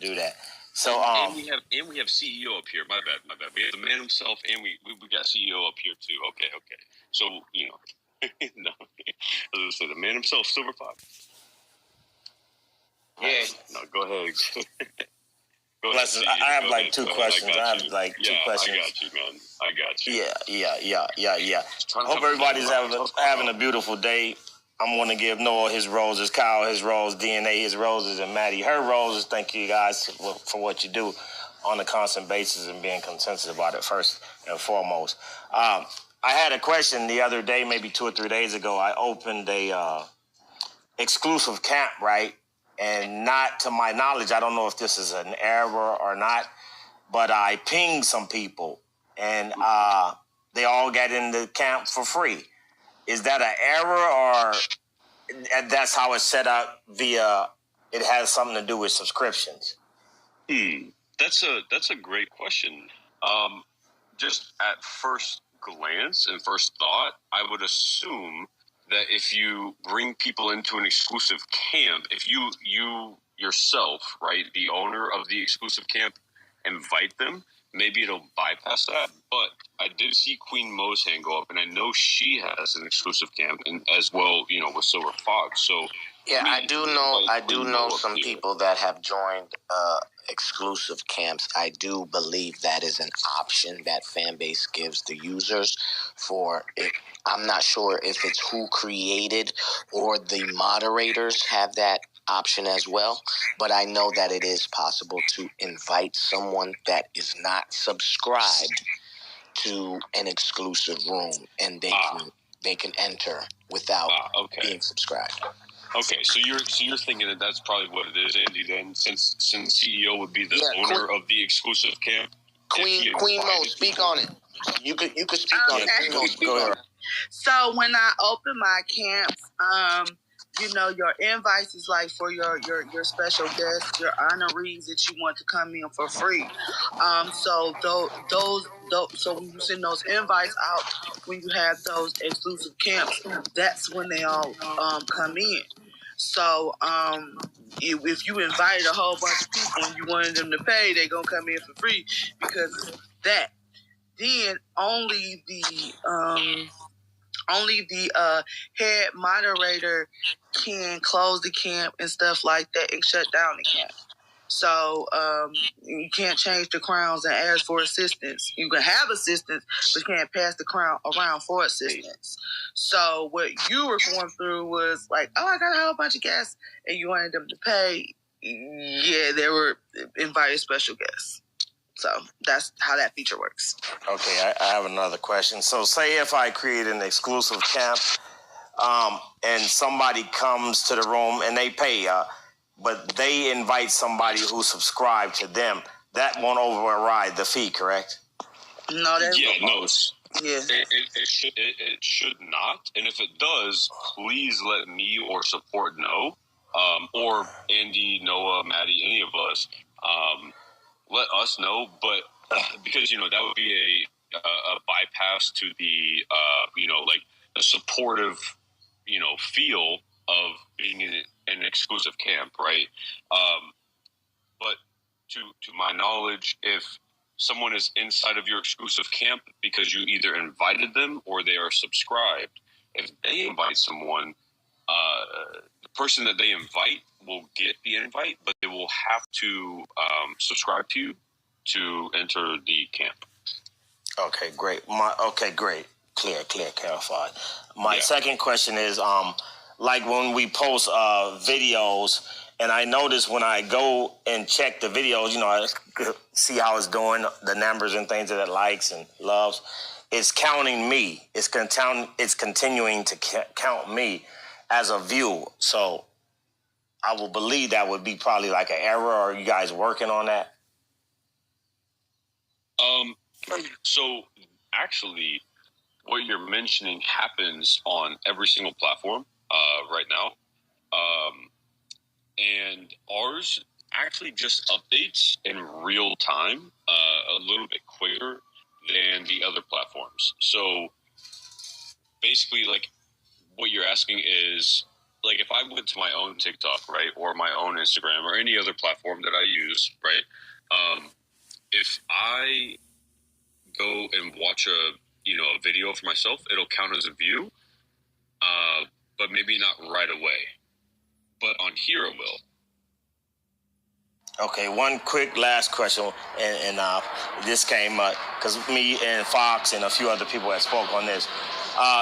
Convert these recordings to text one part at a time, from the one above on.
do that. So and we have CEO up here. My bad. We have the man himself, and we got CEO up here too. Okay. So no, I was gonna say the man himself, Silver Fox. Yeah. No, go ahead. Listen, I have like two questions. I have like two questions. I got you, man. I got you. Yeah. Hope everybody's having a beautiful day. I'm going to give Noah his roses, Kyle his rose, DNA his roses, and Maddie her roses. Thank you guys for what you do on a constant basis and being consensus about it first and foremost. I had a question the other day, maybe 2 or 3 days ago. I opened a exclusive camp, right? And not to my knowledge, I don't know if this is an error or not, but I pinged some people and they all got in the camp for free. Is that an error, or that's how it's set up via, it has something to do with subscriptions? That's a great question. Just at first glance and first thought, I would assume that if you bring people into an exclusive camp, if you yourself, right, the owner of the exclusive camp, invite them, maybe it'll bypass that. But I did see Queen Mo's hand go up, and I know she has an exclusive camp, and as well, with Silver Fox. So yeah, I do know some people that have joined exclusive camps. I do believe that is an option that Fanbase gives the users for it. I'm not sure if it's who created or the moderators have that option as well, but I know that it is possible to invite someone that is not subscribed to an exclusive room, and they can enter without being subscribed. Okay, so you're thinking that that's probably what it is, Andy. Then, since CEO would be the owner of the exclusive camp, Queen Mo, speak on it. You could speak on it. Go ahead. So when I open my camps, your invites is like for your special guests, your honorees that you want to come in for free. So those so when you send those invites out, when you have those exclusive camps, that's when they all come in. So if you invited a whole bunch of people and you wanted them to pay, they're gonna come in for free because it's that. Then only the head moderator can close the camp and stuff like that and shut down the camp. So you can't change the crowns and ask for assistance. You can have assistance, but you can't pass the crown around for assistance. So what you were going through was like, I got a whole bunch of guests, and you wanted them to pay. Yeah, they were invited special guests. So that's how that feature works. Okay, I have another question. So say if I create an exclusive camp and somebody comes to the room and they pay, but they invite somebody who subscribed to them, that won't override the fee, correct? No, that's It should not. And if it does, please let me or support know, or Andy, Noah, Maddie, any of us. Let us know, but because that would be a bypass to the like a supportive feel of being in an exclusive camp, right? But to my knowledge, if someone is inside of your exclusive camp because you either invited them or they are subscribed, if they invite someone, the person that they invite will get the invite, but they will have to subscribe to you to enter the camp. Okay, great. Clear, clarified. My second question is, like when we post videos, and I notice when I go and check the videos, I see how it's doing, the numbers and things that it likes and loves. It's counting me. It's continuing to count me as a view. So I will believe that would be probably like an error. Are you guys working on that? So actually, what you're mentioning happens on every single platform right now. And ours actually just updates in real time, a little bit quicker than the other platforms. So basically, like, what you're asking is, like if I went to my own TikTok, right, or my own Instagram or any other platform that I use, right, if I go and watch a video for myself, it'll count as a view, but maybe not right away. But on here it will. Okay, one quick last question, and this came up because me and Fox and a few other people have spoke on this.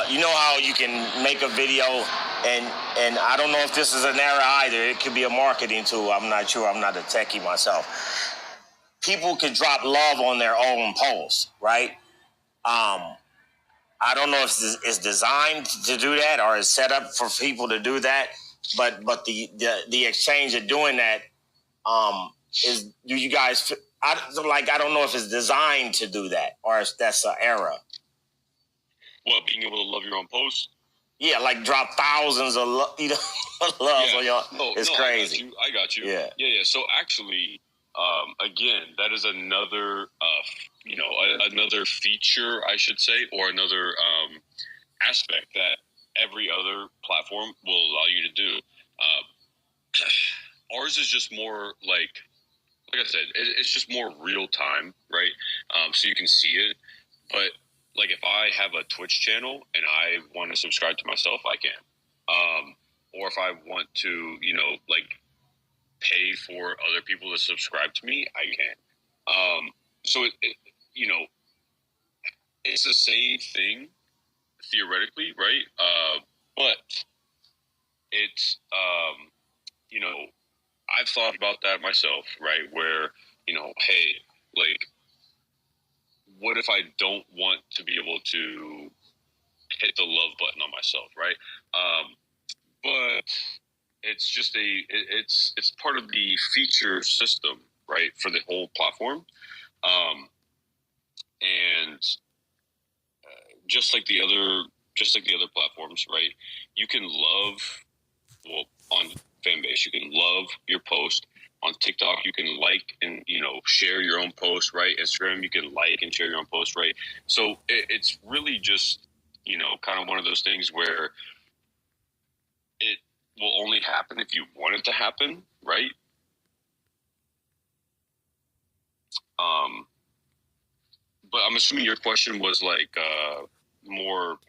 You know how you can make a video, and I don't know if this is an error either. It could be a marketing tool. I'm not sure. I'm not a techie myself. People could drop love on their own posts, right? I don't know if it's designed to do that or is set up for people to do that, but the exchange of doing that. Do you guys? I don't know if it's designed to do that or if that's an error. Well, being able to love your own post. Yeah, like drop thousands of loves on your. It's crazy. I got you. Yeah. So actually, again, that is another, another feature, I should say, or another aspect that every other platform will allow you to do. Ours is just more like I said, it's just more real time, right? So you can see it. But like if I have a Twitch channel and I want to subscribe to myself, I can. Or if I want to, pay for other people to subscribe to me, I can. So it's the same thing theoretically, right? But it's I've thought about that myself, right? Where, hey, like, what if I don't want to be able to hit the love button on myself, right? But it's just it's part of the feature system, right, for the whole platform. And just like the other platforms, right? You can love, on Fanbase, you can love your post. On TikTok, you can like and share your own post, right? Instagram, you can like and share your own post, right? So it's really just kind of one of those things where it will only happen if you want it to happen, right? But I'm assuming your question was like more.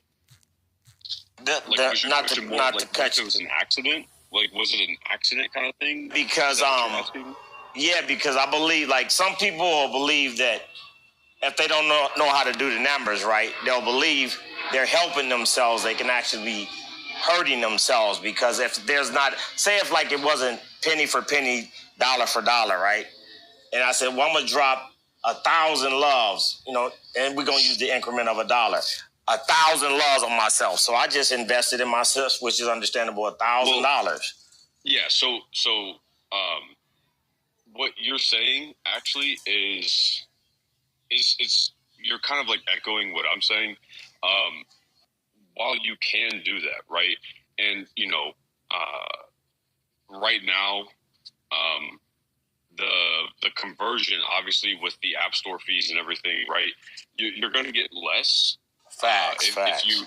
Not to cut you. It was an accident. Like, was it an accident kind of thing? Because yeah, because I believe like some people will believe that if they don't know how to do the numbers right, they'll believe they're helping themselves. They can actually be hurting themselves because if there's not, say if like it wasn't penny for penny, dollar for dollar, right? And I said, well, I'm gonna drop 1,000 loves, and we're gonna use the increment of $1. 1,000 loves on myself. So I just invested in myself, which is understandable, $1,000. Yeah. So what you're saying actually is you're kind of like echoing what I'm saying. While you can do that, right? And right now, the conversion, obviously, with the App Store fees and everything, right? You're going to get less. Facts. If you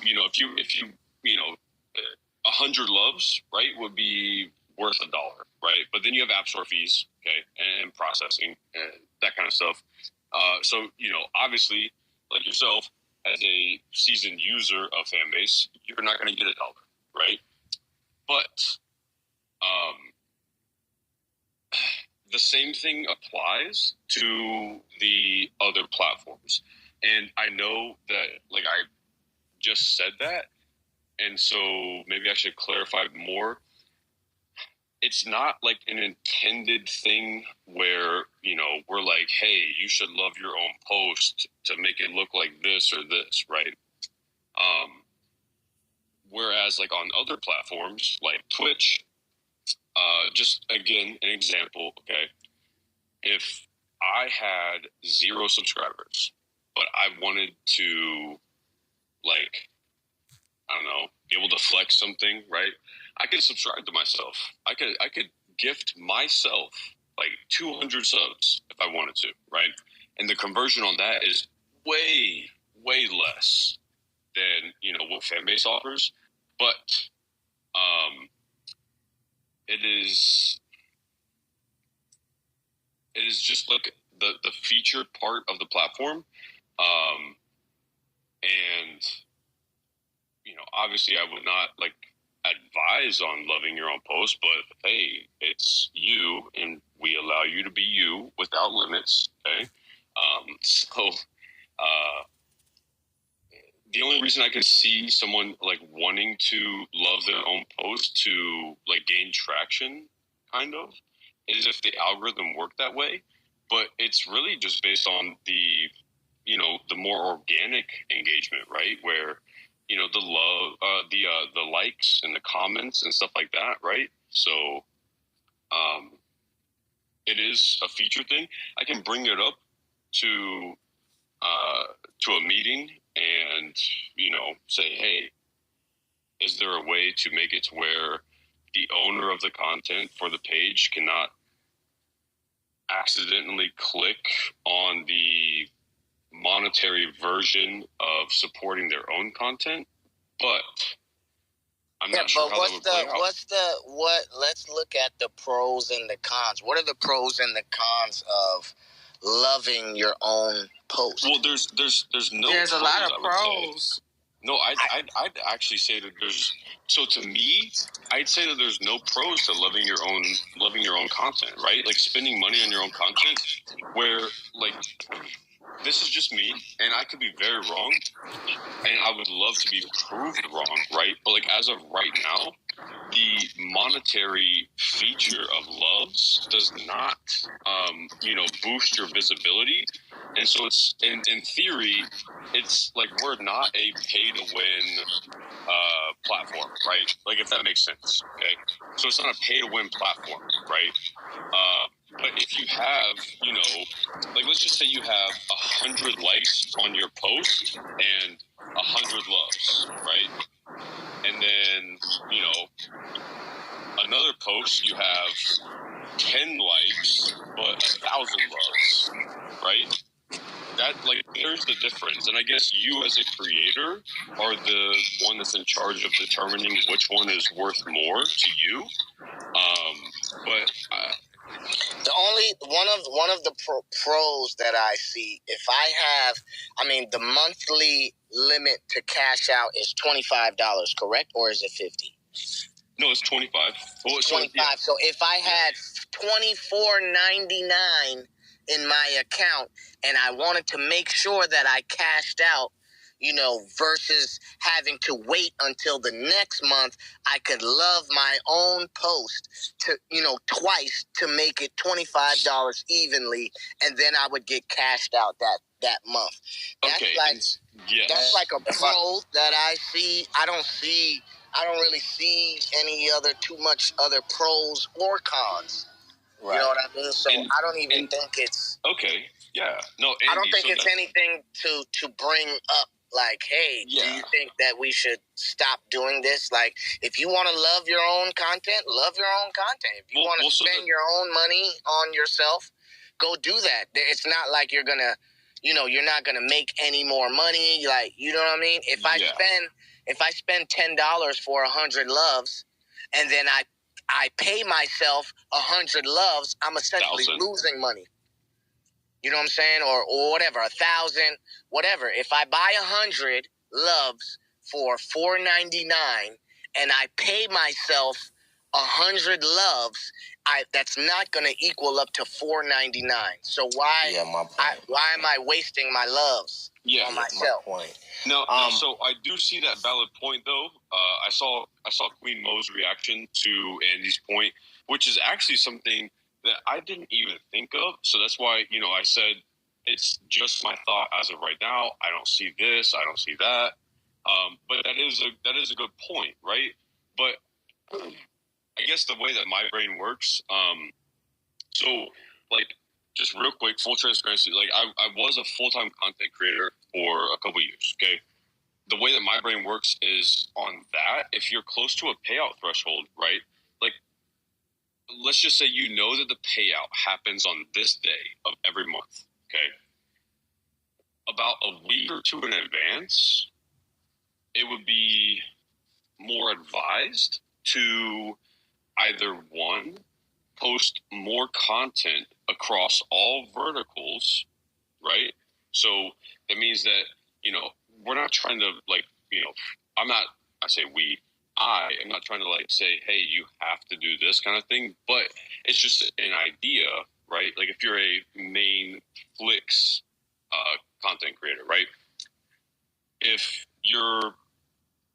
100 loves, right, would be worth $1, right? But then you have App Store fees, okay, and processing and that kind of stuff. So obviously, like yourself, as a seasoned user of Fanbase, you're not going to get $1, right? But the same thing applies to the other platforms. And I know that, like, I just said that, and so maybe I should clarify more. It's not like an intended thing where, we're like, hey, you should love your own post to make it look like this or this, right? Whereas, like, on other platforms, like Twitch, just, again, an example, okay? If I had 0 subscribers, but I wanted to, like, I don't know, be able to flex something, right? I could subscribe to myself. I could gift myself like 200 subs if I wanted to, right? And the conversion on that is way, way less than, what Fanbase offers. But it is just like the featured part of the platform. And, obviously I would not like advise on loving your own post, but hey, it's you and we allow you to be you without limits. Okay. The only reason I could see someone like wanting to love their own post to like gain traction kind of is if the algorithm worked that way. But it's really just based on the more organic engagement, right? Where, the love, the likes and the comments and stuff like that, right? So, it is a feature thing. I can bring it up to a meeting and, say, hey, is there a way to make it to where the owner of the content for the page cannot accidentally click on the monetary version of supporting their own content? But I'm not sure how that would play out. Let's look at the pros and the cons. What are the pros and the cons of loving your own post? Well, there's a lot of pros. No, I'd actually say that there's. So to me, I'd say that there's no pros to loving your own content, right? Like spending money on your own content, where like this is just me, and I could be very wrong, and I would love to be proved wrong, right? But like as of right now, the monetary feature of loves does not, boost your visibility. And so it's, in theory, it's like we're not a pay-to-win platform, right? Like if that makes sense, okay? So it's not a pay-to-win platform, right? But if you have, like let's just say you have 100 likes on your post and 100 loves, right? And then, another post you have 10 likes but 1,000 loves, right? That there's the difference. And I guess you as a creator are the one that's in charge of determining which one is worth more to you. But the only one of the pros that I see, if the monthly limit to cash out is $25, correct, or is it $50? No, it's 25. Well, 25. Yeah. So if I had $24.99 in my account and I wanted to make sure that I cashed out, versus having to wait until the next month, I could love my own post to, twice to make it $25 evenly, and then I would get cashed out that month. That's that's like a pro that I see. I don't really see any too much other pros or cons. Right. You know what I mean? So I don't even think it's okay. Yeah. No, Andy, I don't think it's anything to bring up. Like, hey, do you think that we should stop doing this? Like, if you want to love your own content, love your own content. If you want to spend your own money on yourself, go do that. It's not like you're gonna, you're not gonna make any more money. Like, you know what I mean? If I spend $10 for 100 loves, and then I pay myself 100 loves, I'm essentially losing money. You know what I'm saying? Or whatever, 1,000, whatever. If I buy 100 loves for $4.99 and I pay myself 100 loves, that's not going to equal up to $4.99. So why am I wasting my loves on myself? My point. No, so I do see that valid point though. I saw Queen Mo's reaction to Andy's point, which is actually something that I didn't even think of. So that's why, I said it's just my thought as of right now. I don't see this. I don't see that. But that is a good point, right? But I guess the way that my brain works, so just real quick, full transparency, I was a full-time content creator for a couple of years, okay? The way that my brain works is on that, if you're close to a payout threshold, right? Let's just say that the payout happens on this day of every month, okay? About a week or two in advance, it would be more advised to either one, post more content across all verticals, right? So that means that, we're not trying to I am not trying to say, hey, you have to do this kind of thing, but it's just an idea, right? Like if you're a main Flix content creator, right? If you're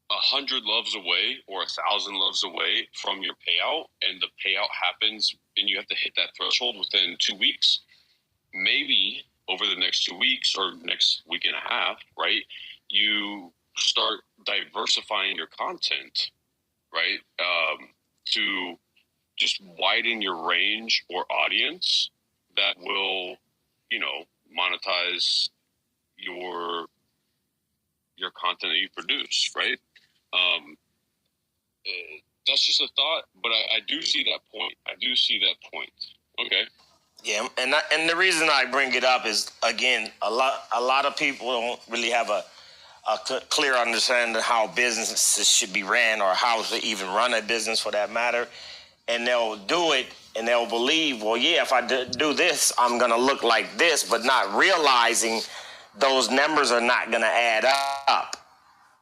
100 loves away or 1,000 loves away from your payout, and the payout happens and you have to hit that threshold within 2 weeks, maybe over the next 2 weeks or next week and a half, right, you start diversifying your content, right, to just widen your range or audience that will, monetize your content that you produce, right? That's just a thought, but I do see that point. Okay. Yeah, and the reason I bring it up is, again, a lot of people don't really have a clear understanding of how businesses should be ran, or how to even run a business for that matter. And they'll do it and they'll believe, well, yeah, if I do this, I'm going to look like this, but not realizing those numbers are not going to add up.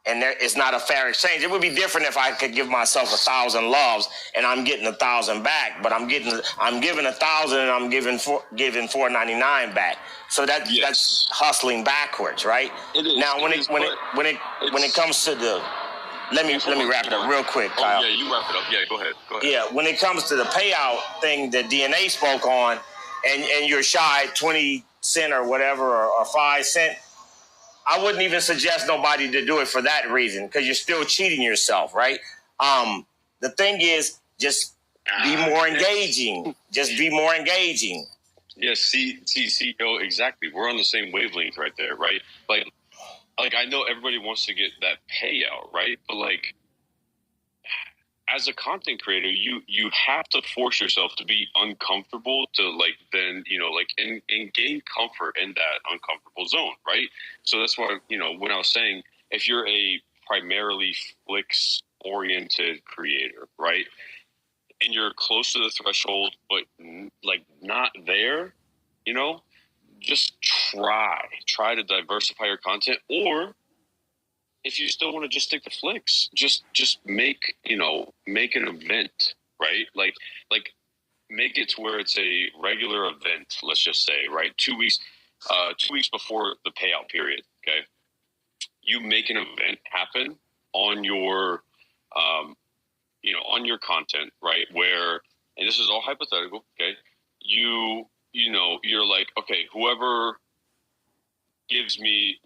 And it's not a fair exchange. It would be different if I could give myself 1,000 loves and I'm getting 1,000 back, but I'm giving 1,000 and I'm giving $4.99 back. So that's hustling backwards, right? It is. Now when it comes to the let me wrap it up real quick, Kyle. Yeah, you wrap it up. Yeah, go ahead. Yeah, when it comes to the payout thing that DNA spoke on, and you're shy 20 cent or whatever, or 5 cent. I wouldn't even suggest nobody to do it for that reason, because you're still cheating yourself, right? The thing is, just be more engaging. Just be more engaging. Yeah, see, exactly. We're on the same wavelength right there, right? Like I know everybody wants to get that payout, right? But as a content creator, you have to force yourself to be uncomfortable to then and gain comfort in that uncomfortable zone, right? So that's why when I was saying, if you're a primarily Flix oriented creator, right, and you're close to the threshold but not there, just try to diversify your content. Or if you still want to just stick to Flix, just make an event, right? Like make it to where it's a regular event, let's just say, right? 2 weeks before the payout period, okay? You make an event happen on your on your content, right? Where, and this is all hypothetical, okay? You're like, okay, whoever gives me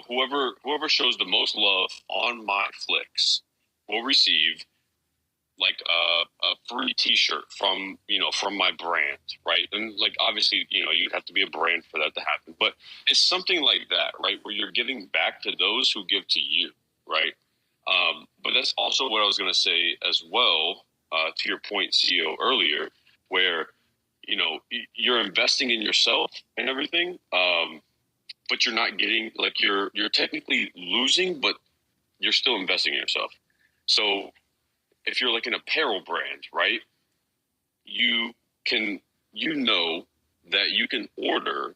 whoever shows the most love on my Flix will receive a free T-shirt from my brand, right? And obviously you'd have to be a brand for that to happen, but it's something like that, right? Where you're giving back to those who give to you, right? But that's also what I was going to say as well, to your point, CEO, earlier, where you're investing in yourself and everything, but you're not getting you're technically losing, but you're still investing in yourself. So if you're an apparel brand, right, you know that you can order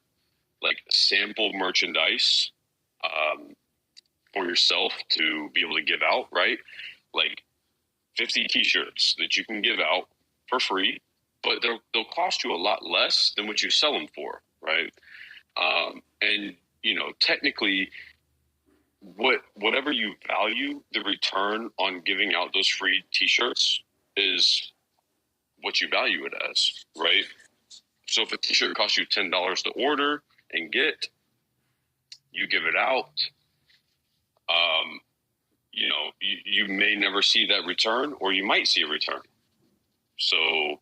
sample merchandise for yourself to be able to give out, right? 50 T-shirts that you can give out for free, but they'll cost you a lot less than what you sell them for, right? And technically, whatever you value, the return on giving out those free T-shirts is what you value it as, right? So if a T-shirt costs you $10 to order and get, you give it out, you may never see that return, or you might see a return. So,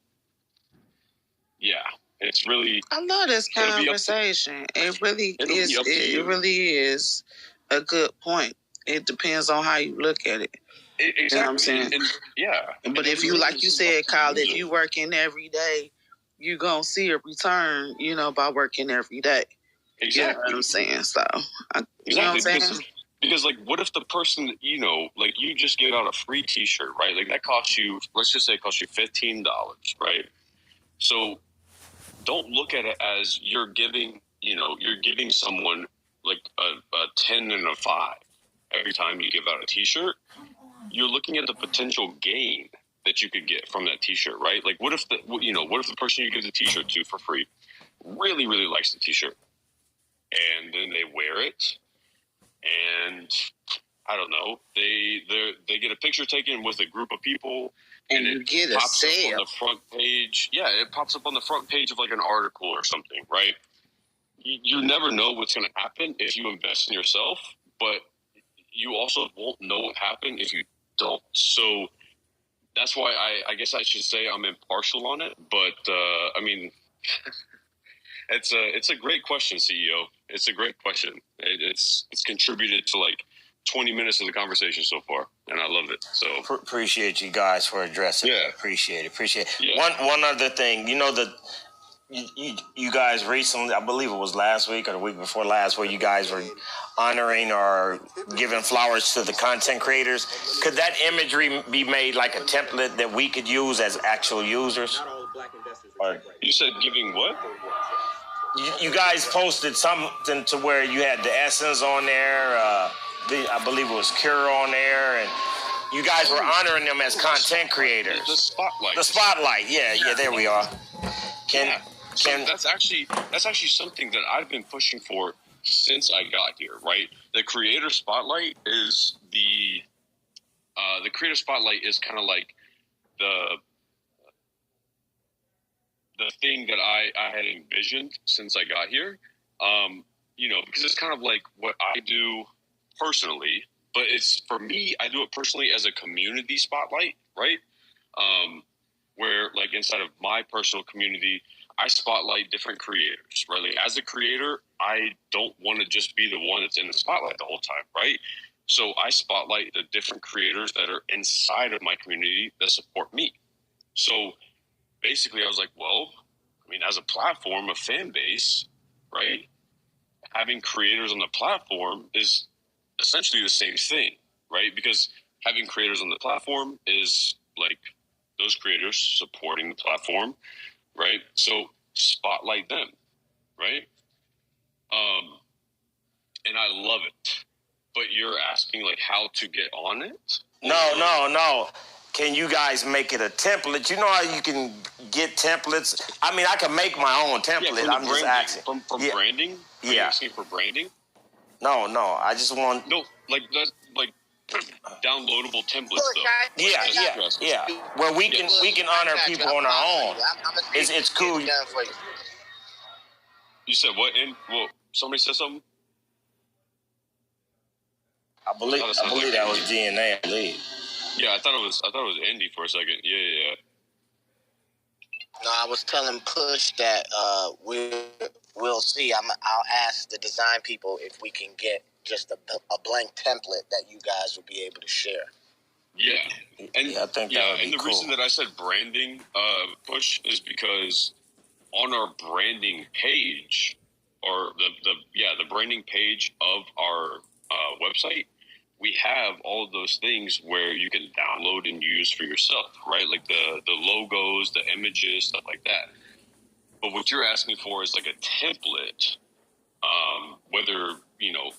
yeah, it's really. I love this conversation. It really is. It really is a good point. It depends on how you look at it. Exactly. You know what I'm saying? Yeah. But if you, like you said, Kyle, if you working every day, you're going to see a return, by working every day. Exactly. You know what I'm saying? So, you know what I'm saying? Because, like, what if the person, you know, like, you just give out a free T-shirt, right? Like, that costs you, let's just say it costs you $15, right? So don't look at it as you're giving someone like a 10 and a 5 every time you give out a T-shirt. You're looking at the potential gain that you could get from that T-shirt, right? Like, what if the person you give the T-shirt to for free really, really likes the T-shirt, and then they wear it, and I don't know, they get a picture taken with a group of people, and you get a sale on the front page. Yeah, it pops up on the front page of like an article or something, right? You never know what's going to happen if you invest in yourself, but you also won't know what happened if you don't. So that's why I guess I should say I'm impartial on it. But I mean, it's a great question, CEO. It's a great question. It's contributed to like 20 minutes of the conversation so far, and I love it. So appreciate you guys for addressing it. Appreciate it. Yeah. One other thing, you know, you guys recently, I believe it was last week or the week before last, where you guys were honoring or giving flowers to the content creators. Could that imagery be made like a template that we could use as actual users? Or you said giving what? You guys posted something to where you had the Essence on there. I believe it was Cure on there, and you guys were honoring them as content creators. The spotlight. The spotlight. Yeah. There we are. So that's actually something that I've been pushing for since I got here, right? The creator spotlight is the creator spotlight is kind of like the thing that I had envisioned since I got here. You know, because it's kind of like what I do personally, but it's, for me, I do it personally as a community spotlight, right? Where like inside of my personal community, I spotlight different creators, right? Like, as a creator, I don't want to just be the one that's in the spotlight the whole time, right? So I spotlight the different creators that are inside of my community that support me. So basically, I was like, well, I mean, as a platform, a fan base, right? Having creators on the platform is essentially the same thing, right? Because having creators on the platform is like those creators supporting the platform, right? So spotlight them, right? And I love it. But you're asking like how to get on it? No. Can you guys make it a template? You know how you can get templates? I mean, I can make my own template. Yeah, I'm just asking. From branding? Are you asking for branding? No. I just want... No, like downloadable templates, though. Yeah. Where we can honor people on our own. It's cool. You said what? Somebody said something? I believe that was DNA, I believe. Yeah, I thought it was Andy for a second. Yeah. No, I was telling Push that we'll see. I'll ask the design people if we can get just a blank template that you guys will be able to share. Yeah, and I think that would be and the reason that I said branding, Push, is because on our branding page, or the branding page of our website, we have all of those things where you can download and use for yourself, right? Like the logos, the images, stuff like that. But what you're asking for is like a template. Whether,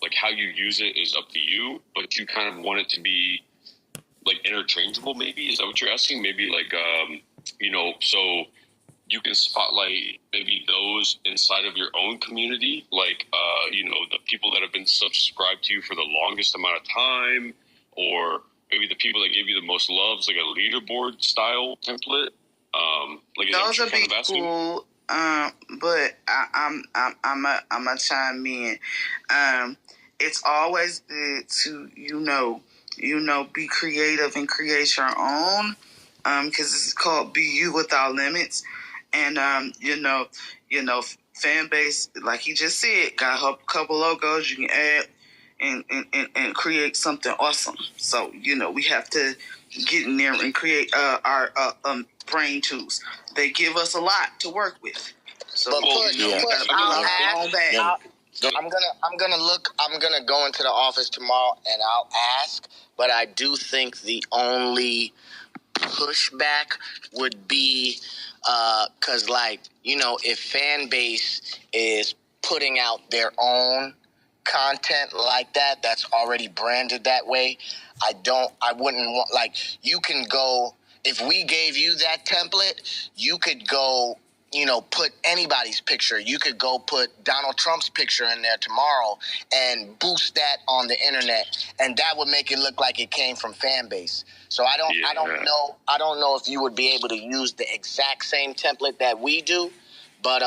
like how you use it is up to you, but you kind of want it to be like interchangeable, maybe? Is that what you're asking? Maybe like, so you can spotlight maybe those inside of your own community, like, the people that have been subscribed to you for the longest amount of time, or maybe the people that give you the most loves, like a leaderboard style template. Like, those would be cool. But I'm a chime in. It's always good to be creative and create your own. Because it's called Be You Without Limits, and fan base, like he just said, got a couple logos you can add and create something awesome. So we have to get in there and create our brain tools. They give us a lot to work with. So but I'm gonna go into the office tomorrow and I'll ask, but I do think the only pushback would be because, like, if fan base is putting out their own content like that, that's already branded that way, I wouldn't want, like, you can go, if we gave you that template, you could go, put anybody's picture. You could go put Donald Trump's picture in there tomorrow and boost that on the internet, and that would make it look like it came from fan base. So I don't know if you would be able to use the exact same template that we do, but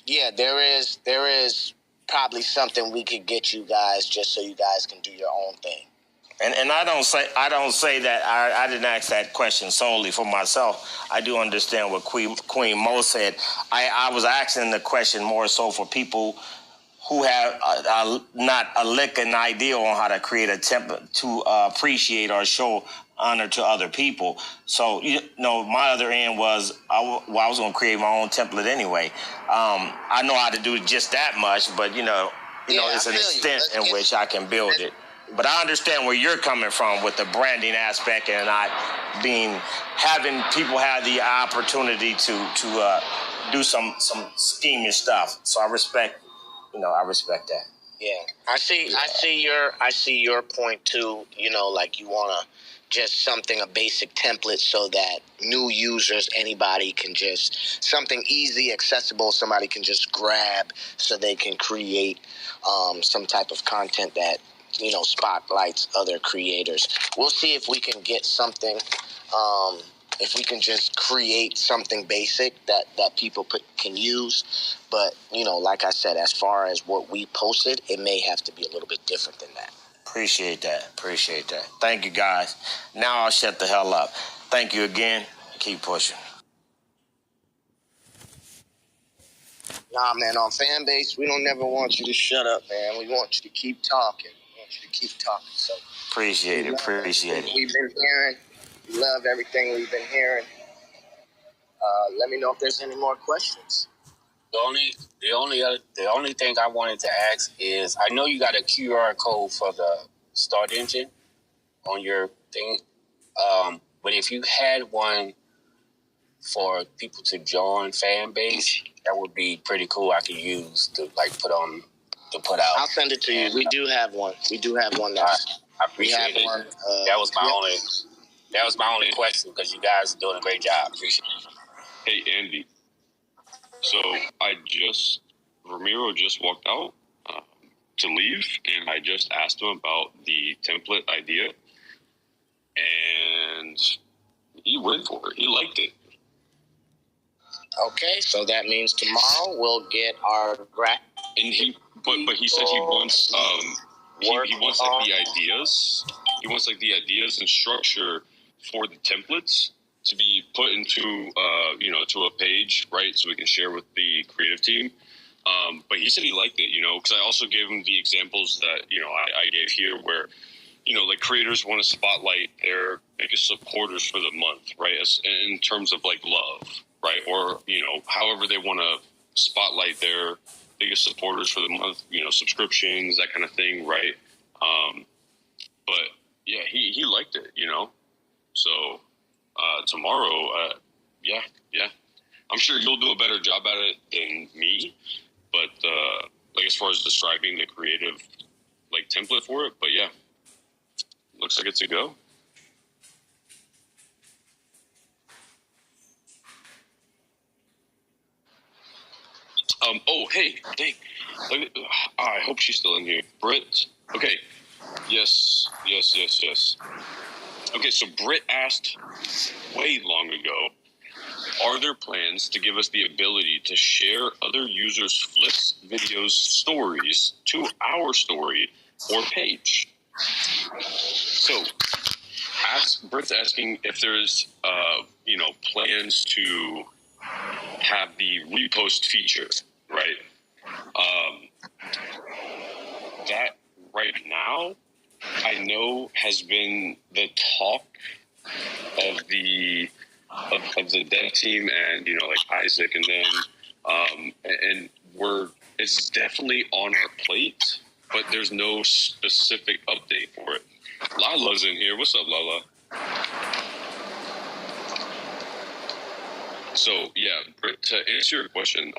yeah, there is probably something we could get you guys just so you guys can do your own thing. And I don't say that I didn't ask that question solely for myself. I do understand what Queen Mo said. I was asking the question more so for people who have not a lick an idea on how to create a template to appreciate or show honor to other people. So, my other end was I was going to create my own template anyway. I know how to do just that much, but it's an extent in which I can build it. But I understand where you're coming from with the branding aspect and not having people have the opportunity to do some scheming stuff. So I respect that. Yeah, I see your point too. Like, you want to just a basic template so that new users, anybody can just, something easy, accessible, somebody can just grab so they can create some type of content that spotlights other creators. We'll see if we can get something, if we can just create something basic that people can use. But, like I said, as far as what we posted, it may have to be a little bit different than that. Appreciate that. Thank you, guys. Now I'll shut the hell up. Thank you again. Keep pushing. Nah, man, on fan base, we don't never want you to shut up, man. We want you to keep talking. So appreciate it. We've been hearing. We love everything we've been hearing. Let me know if there's any more questions. The only thing I wanted to ask is, I know you got a QR code for the Start Engine on your thing, but if you had one for people to join fan base, that would be pretty cool. I could use to put out. I'll send it to you. We do have one. I appreciate it. That was my only question, because you guys are doing a great job. Appreciate it. Hey, Andy. So Ramiro just walked out to leave, and I just asked him about the template idea, and he went for it. He liked it. Okay, so that means tomorrow we'll get our And but he said he wants he wants the ideas. He wants the ideas and structure for the templates to be put into to a page, right? So we can share with the creative team. But he said he liked it, because I also gave him the examples that I gave here, where creators want to spotlight their biggest supporters for the month, right? In terms of love, right? Or however they want to spotlight their biggest supporters for the month, subscriptions, that kind of thing, right? But yeah, he liked it, So tomorrow, yeah, I'm sure you'll do a better job at it than me. But as far as describing the creative template for it, but yeah, looks like it's a go. Oh, hey, dang. I hope she's still in here. Britt. Okay. Yes. Okay, so Britt asked way long ago, are there plans to give us the ability to share other users' flips, videos, stories to our story or page? So, Britt's asking if there's, plans to have the repost feature, right? That right now, I know has been the talk of the dev team and Isaac and them, and we're it's definitely on our plate, but there's no specific update for it. Lala's in here. What's up, Lala? So yeah, to answer your question,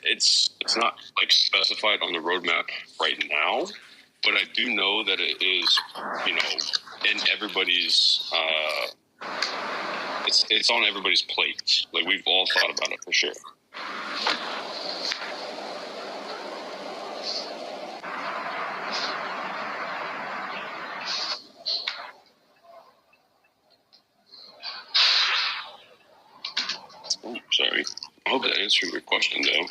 it's not like specified on the roadmap right now, but I do know that it is, in everybody's. It's on everybody's plate. Like, we've all thought about it for sure. Oh, sorry. I hope that answered your question, though.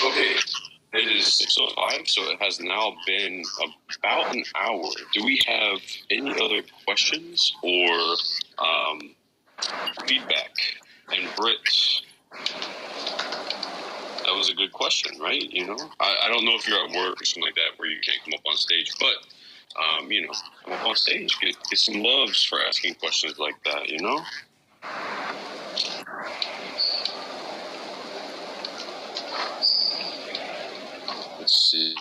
Okay. It is 6:05, so it has now been about an hour. Do we have any other questions or feedback? And Britt, that was a good question, right? I don't know if you're at work or something like that where you can't come up on stage, but come up on stage, get some loves for asking questions like that. Let's see.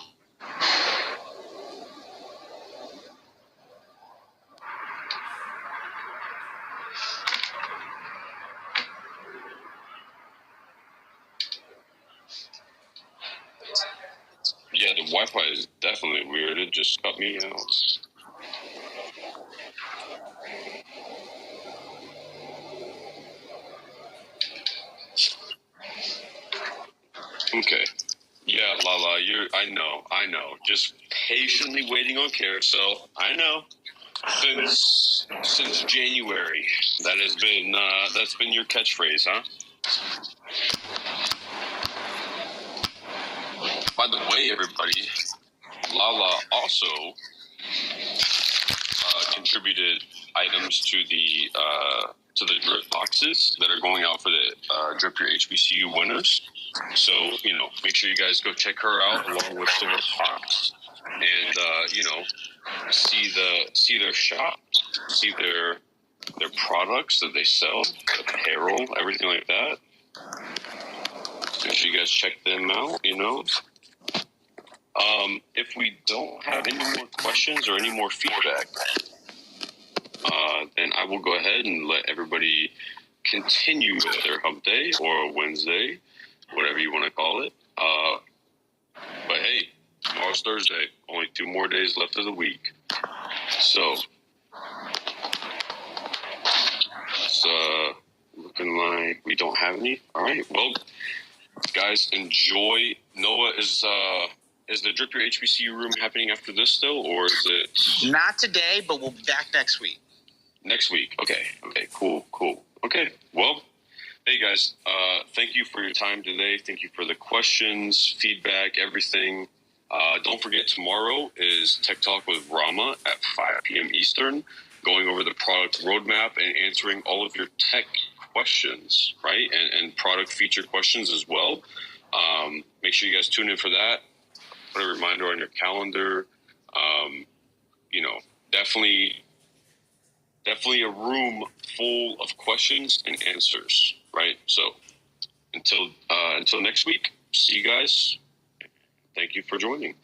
Yeah, the Wi-Fi is definitely weird. It just cut me out. Okay. Yeah, Lala, I know. Just patiently waiting on carousel. I know. Since January, that's been your catchphrase, huh? By the way, everybody, Lala also contributed items to the drip boxes that are going out for the Drip Your HBCU winners. So make sure you guys go check her out along with Silver Fox, and see their shop, see their products that they sell, apparel, everything like that. Make sure you guys check them out. If we don't have any more questions or any more feedback, then I will go ahead and let everybody continue with their hump day or Wednesday, whatever you want to call it. But hey, tomorrow's Thursday. Only 2 more days left of the week. So it's looking like we don't have any. All right. Well, guys, enjoy. Noah, is the Drip Your HBCU room happening after this still, or is it? Not today, but we'll be back next week. Next week. Okay. Cool. Okay. Well, hey guys, thank you for your time today. Thank you for the questions, feedback, everything. Don't forget, tomorrow is Tech Talk with Rama at 5 p.m. Eastern, going over the product roadmap and answering all of your tech questions, right? And product feature questions as well. Make sure you guys tune in for that. Put a reminder on your calendar. Definitely a room full of questions and answers, right? So until next week, see you guys. Thank you for joining.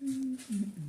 Mm-hmm.